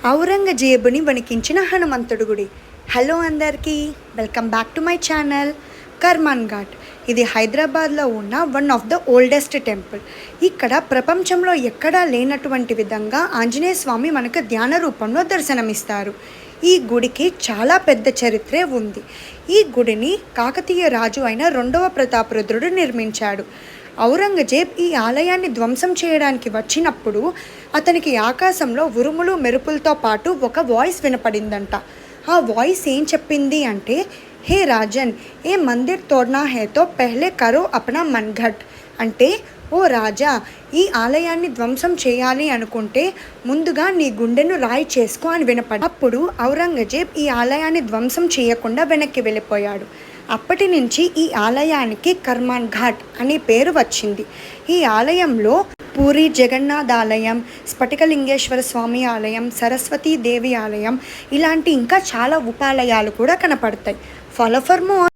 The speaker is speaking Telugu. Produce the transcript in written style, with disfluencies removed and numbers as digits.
ఔరంగజేబుని వణికించిన హనుమంతుడి గుడి. హలో అందరికీ, welcome back to my channel Karman ghat. ఇది హైదరాబాద్లో ఉన్న one of the oldest temple. ఇక్కడ ప్రపంచంలో ఎక్కడా లేనటువంటి విధంగా ఆంజనేయ స్వామి మనకు ధ్యాన రూపంలో దర్శనమిస్తారు. ఈ గుడికి చాలా పెద్ద చరిత్రే ఉంది. ఈ గుడిని కాకతీయ రాజు అయిన 2వ ప్రతాపరుద్రుడు నిర్మించాడు. ఔరంగజేబ్ ఈ ఆలయాన్ని ధ్వంసం చేయడానికి వచ్చినప్పుడు అతనికి ఆకాశంలో ఉరుములు మెరుపులతో పాటు ఒక వాయిస్ వినపడిందంట. ఆ వాయిస్ ఏం చెప్పింది అంటే, హే రాజన్, ఏ మందిర్ తోడ్నా హేతో పెహ్లే కరో అప్నా మన్ఘట్. అంటే, ఓ రాజా, ఈ ఆలయాన్ని ధ్వంసం చేయాలి అనుకుంటే ముందుగా నీ గుండెను రాయి చేసుకో అని వినపడి. అప్పుడు ఔరంగజేబ్ ఈ ఆలయాన్ని ధ్వంసం చేయకుండా వెనక్కి వెళ్ళిపోయాడు. అప్పటి నుంచి ఈ ఆలయానికి కర్మాన్ ఘాట్ అనే పేరు వచ్చింది. ఈ ఆలయంలో పూరి జగన్నాథ్ ఆలయం, స్ఫటికలింగేశ్వర స్వామి ఆలయం, సరస్వతీదేవి ఆలయం ఇలాంటి ఇంకా చాలా ఉపాలయాలు కూడా కనపడతాయి. Follow for more.